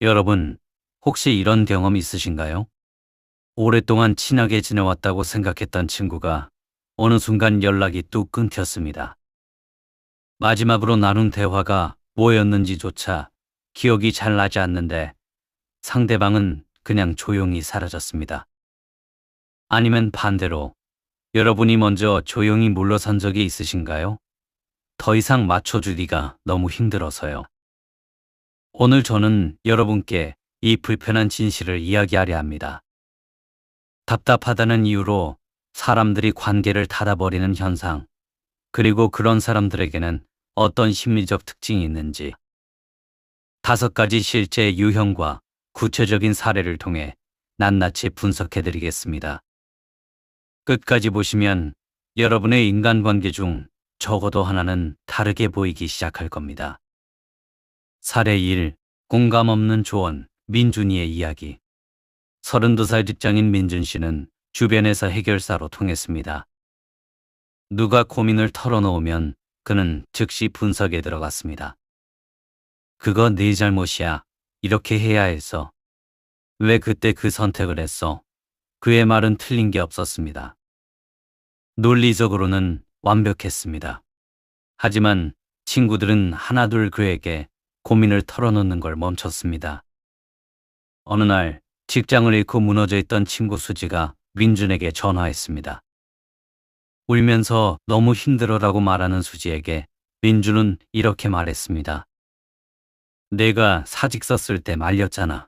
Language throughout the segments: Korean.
여러분, 혹시 이런 경험 있으신가요? 오랫동안 친하게 지내왔다고 생각했던 친구가 어느 순간 연락이 뚝 끊겼습니다. 마지막으로 나눈 대화가 뭐였는지조차 기억이 잘 나지 않는데 상대방은 그냥 조용히 사라졌습니다. 아니면 반대로 여러분이 먼저 조용히 물러선 적이 있으신가요? 더 이상 맞춰주기가 너무 힘들어서요. 오늘 저는 여러분께 이 불편한 진실을 이야기하려 합니다. 답답하다는 이유로 사람들이 관계를 닫아버리는 현상, 그리고 그런 사람들에게는 어떤 심리적 특징이 있는지 5가지 실제 유형과 구체적인 사례를 통해 낱낱이 분석해드리겠습니다. 끝까지 보시면 여러분의 인간관계 중 적어도 하나는 다르게 보이기 시작할 겁니다. 사례 1. 공감 없는 조언, 민준이의 이야기. 32살 직장인 민준 씨는 주변에서 해결사로 통했습니다. 누가 고민을 털어놓으면 그는 즉시 분석에 들어갔습니다. 그거 네 잘못이야. 이렇게 해야 해서. 왜 그때 그 선택을 했어? 그의 말은 틀린 게 없었습니다. 논리적으로는 완벽했습니다. 하지만 친구들은 하나둘 그에게 고민을 털어놓는 걸 멈췄습니다. 어느 날 직장을 잃고 무너져 있던 친구 수지가 민준에게 전화했습니다. 울면서 너무 힘들어라고 말하는 수지에게 민준은 이렇게 말했습니다. 내가 사직 썼을 때 말렸잖아.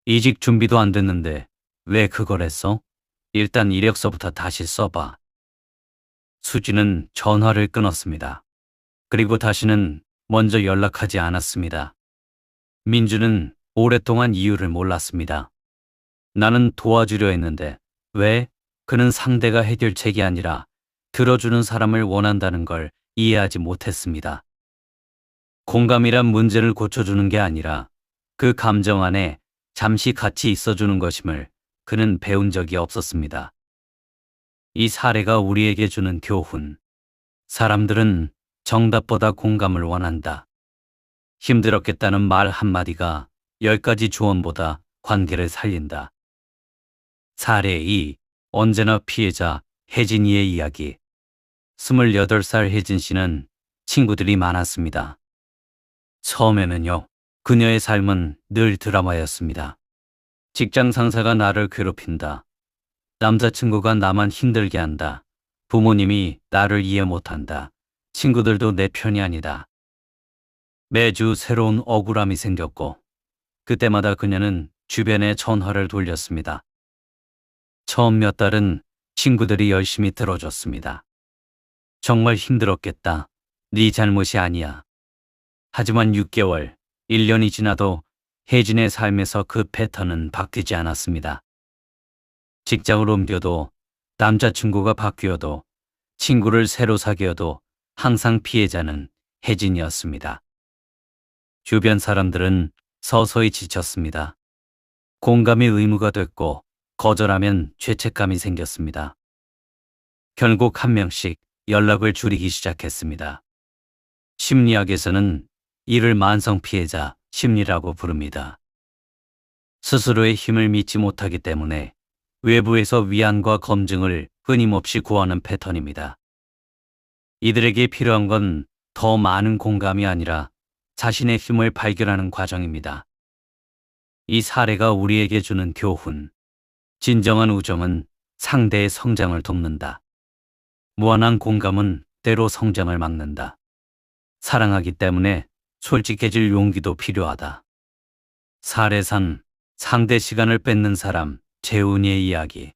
이직 준비도 안 됐는데 왜 그걸 했어? 일단 이력서부터 다시 써봐. 수지는 전화를 끊었습니다. 그리고 다시는 먼저 연락하지 않았습니다. 민준은 오랫동안 이유를 몰랐습니다. 나는 도와주려 했는데 왜? 그는 상대가 해결책이 아니라 들어주는 사람을 원한다는 걸 이해하지 못했습니다. 공감이란 문제를 고쳐주는 게 아니라 그 감정 안에 잠시 같이 있어주는 것임을 그는 배운 적이 없었습니다. 이 사례가 우리에게 주는 교훈. 사람들은 정답보다 공감을 원한다. 힘들었겠다는 말 한마디가 10가지 조언보다 관계를 살린다. 사례 2. 언제나 피해자 혜진이의 이야기. 28살 혜진 씨는 친구들이 많았습니다. 처음에는요, 그녀의 삶은 늘 드라마였습니다. 직장 상사가 나를 괴롭힌다. 남자친구가 나만 힘들게 한다. 부모님이 나를 이해 못한다. 친구들도 내 편이 아니다. 매주 새로운 억울함이 생겼고 그때마다 그녀는 주변에 전화를 돌렸습니다. 처음 몇 달은 친구들이 열심히 들어줬습니다. 정말 힘들었겠다. 네 잘못이 아니야. 하지만 6개월, 1년이 지나도 혜진의 삶에서 그 패턴은 바뀌지 않았습니다. 직장을 옮겨도, 남자친구가 바뀌어도, 친구를 새로 사귀어도 항상 피해자는 혜진이었습니다. 주변 사람들은 서서히 지쳤습니다. 공감이 의무가 됐고 거절하면 죄책감이 생겼습니다. 결국 한 명씩 연락을 줄이기 시작했습니다. 심리학에서는 이를 만성 피해자 심리라고 부릅니다. 스스로의 힘을 믿지 못하기 때문에 외부에서 위안과 검증을 끊임없이 구하는 패턴입니다. 이들에게 필요한 건 더 많은 공감이 아니라 자신의 힘을 발견하는 과정입니다. 이 사례가 우리에게 주는 교훈. 진정한 우정은 상대의 성장을 돕는다. 무한한 공감은 때로 성장을 막는다. 사랑하기 때문에 솔직해질 용기도 필요하다. 사례 3. 상대 시간을 뺏는 사람, 재훈이의 이야기.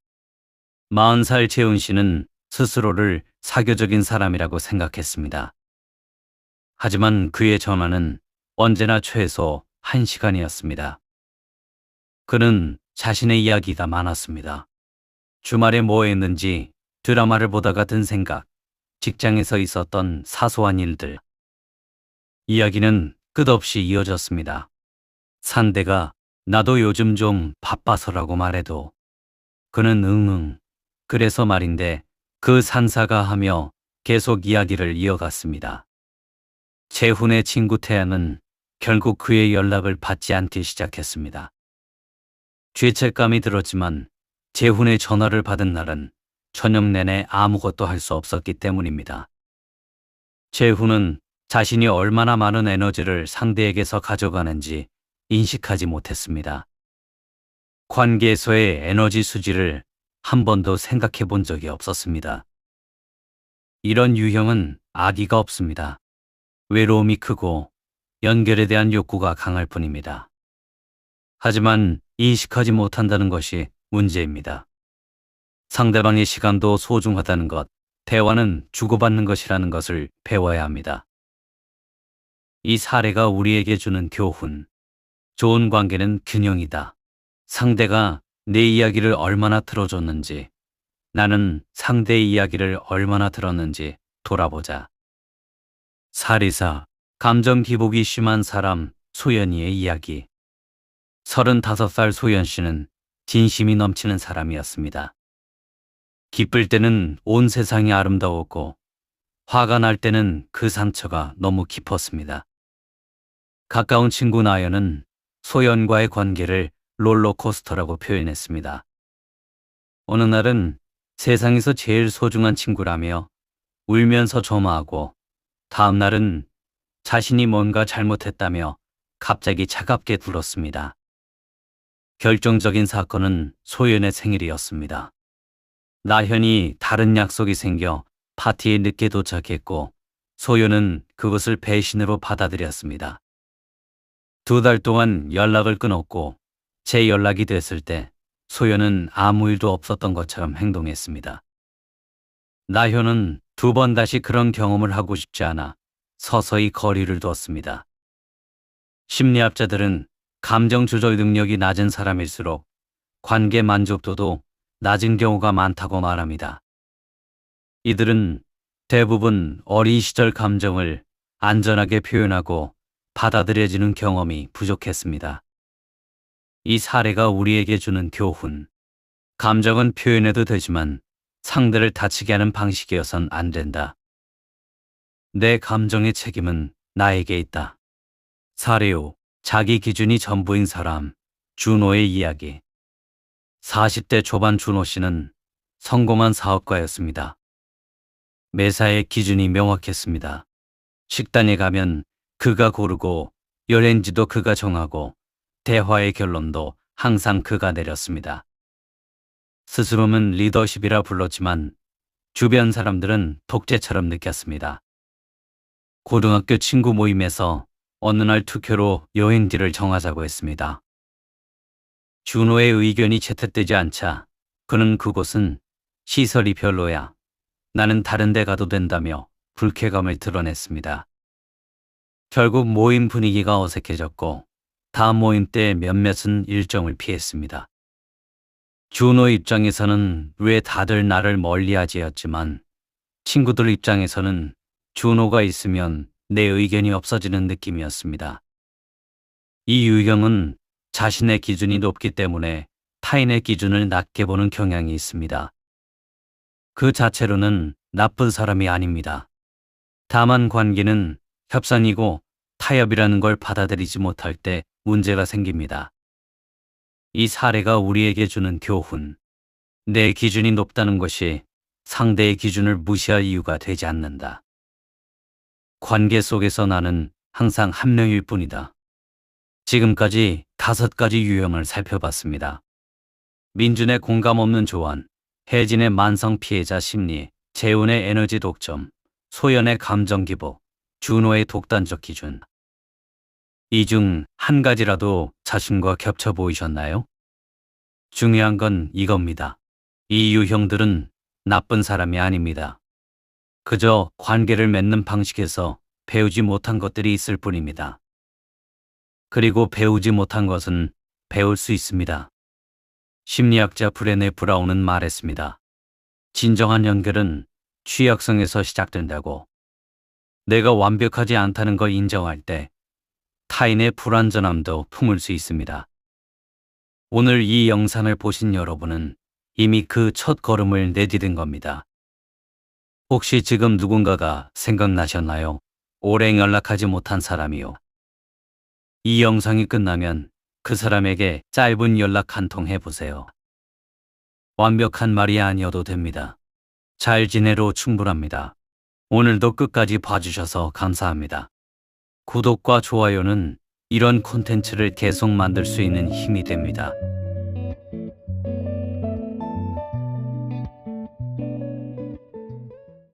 40살 재훈 씨는 스스로를 사교적인 사람이라고 생각했습니다. 하지만 그의 전화는 언제나 최소 1시간이었습니다. 그는 자신의 이야기가 많았습니다. 주말에 뭐 했는지, 드라마를 보다가 든 생각, 직장에서 있었던 사소한 일들. 이야기는 끝없이 이어졌습니다. 상대가 나도 요즘 좀 바빠서라고 말해도 그는 응응, 그래서 말인데 그 산사가 하며 계속 이야기를 이어갔습니다. 재훈의 친구 태양은 결국 그의 연락을 받지 않기 시작했습니다. 죄책감이 들었지만 재훈의 전화를 받은 날은 저녁 내내 아무것도 할 수 없었기 때문입니다. 재훈은 자신이 얼마나 많은 에너지를 상대에게서 가져가는지 인식하지 못했습니다. 관계에서의 에너지 수지를 한 번도 생각해 본 적이 없었습니다. 이런 유형은 아기가 없습니다. 외로움이 크고 연결에 대한 욕구가 강할 뿐입니다. 하지만 인식하지 못한다는 것이 문제입니다. 상대방의 시간도 소중하다는 것, 대화는 주고받는 것이라는 것을 배워야 합니다. 이 사례가 우리에게 주는 교훈. 좋은 관계는 균형이다. 상대가 내 이야기를 얼마나 들어줬는지, 나는 상대의 이야기를 얼마나 들었는지 돌아보자. 사리사, 감정 기복이 심한 사람 소연이의 이야기. 35살 소연 씨는 진심이 넘치는 사람이었습니다. 기쁠 때는 온 세상이 아름다웠고, 화가 날 때는 그 상처가 너무 깊었습니다. 가까운 친구 나연은 소연과의 관계를 롤러코스터라고 표현했습니다. 어느 날은 세상에서 제일 소중한 친구라며 울면서 조마하고, 다음 날은 자신이 뭔가 잘못했다며 갑자기 차갑게 굴었습니다. 결정적인 사건은 소연의 생일이었습니다. 나현이 다른 약속이 생겨 파티에 늦게 도착했고, 소연은 그것을 배신으로 받아들였습니다. 2달 동안 연락을 끊었고, 재연락이 됐을 때 소연은 아무 일도 없었던 것처럼 행동했습니다. 나현은 2번 다시 그런 경험을 하고 싶지 않아 서서히 거리를 두었습니다. 심리학자들은 감정 조절 능력이 낮은 사람일수록 관계 만족도도 낮은 경우가 많다고 말합니다. 이들은 대부분 어린 시절 감정을 안전하게 표현하고 받아들여지는 경험이 부족했습니다. 이 사례가 우리에게 주는 교훈. 감정은 표현해도 되지만 상대를 다치게 하는 방식이어선 안 된다. 내 감정의 책임은 나에게 있다. 사례 5. 자기 기준이 전부인 사람, 준호의 이야기. 40대 초반 준호 씨는 성공한 사업가였습니다. 매사에 기준이 명확했습니다. 식당에 가면 그가 고르고 여행지도 그가 정하고 대화의 결론도 항상 그가 내렸습니다. 스스로는 리더십이라 불렀지만 주변 사람들은 독재처럼 느꼈습니다. 고등학교 친구 모임에서 어느 날 투표로 여행지를 정하자고 했습니다. 준호의 의견이 채택되지 않자 그는 그곳은 시설이 별로야. 나는 다른 데 가도 된다며 불쾌감을 드러냈습니다. 결국 모임 분위기가 어색해졌고 다음 모임 때 몇몇은 일정을 피했습니다. 준호 입장에서는 왜 다들 나를 멀리하지였지만 친구들 입장에서는 준호가 있으면 내 의견이 없어지는 느낌이었습니다. 이 유형은 자신의 기준이 높기 때문에 타인의 기준을 낮게 보는 경향이 있습니다. 그 자체로는 나쁜 사람이 아닙니다. 다만 관계는 협상이고 타협이라는 걸 받아들이지 못할 때 문제가 생깁니다. 이 사례가 우리에게 주는 교훈. 내 기준이 높다는 것이 상대의 기준을 무시할 이유가 되지 않는다. 관계 속에서 나는 항상 한 명일 뿐이다. 지금까지 5가지 유형을 살펴봤습니다. 민준의 공감 없는 조언, 혜진의 만성 피해자 심리, 재훈의 에너지 독점, 소연의 감정 기복, 준호의 독단적 기준. 이 중 한 가지라도 자신과 겹쳐 보이셨나요? 중요한 건 이겁니다. 이 유형들은 나쁜 사람이 아닙니다. 그저 관계를 맺는 방식에서 배우지 못한 것들이 있을 뿐입니다. 그리고 배우지 못한 것은 배울 수 있습니다. 심리학자 브레네 브라운은 말했습니다. 진정한 연결은 취약성에서 시작된다고. 내가 완벽하지 않다는 걸 인정할 때 타인의 불완전함도 품을 수 있습니다. 오늘 이 영상을 보신 여러분은 이미 그 첫 걸음을 내디딘 겁니다. 혹시 지금 누군가가 생각나셨나요? 오래 연락하지 못한 사람이요. 이 영상이 끝나면 그 사람에게 짧은 연락 한 통 해보세요. 완벽한 말이 아니어도 됩니다. 잘 지내로 충분합니다. 오늘도 끝까지 봐주셔서 감사합니다. 구독과 좋아요는 이런 콘텐츠를 계속 만들 수 있는 힘이 됩니다.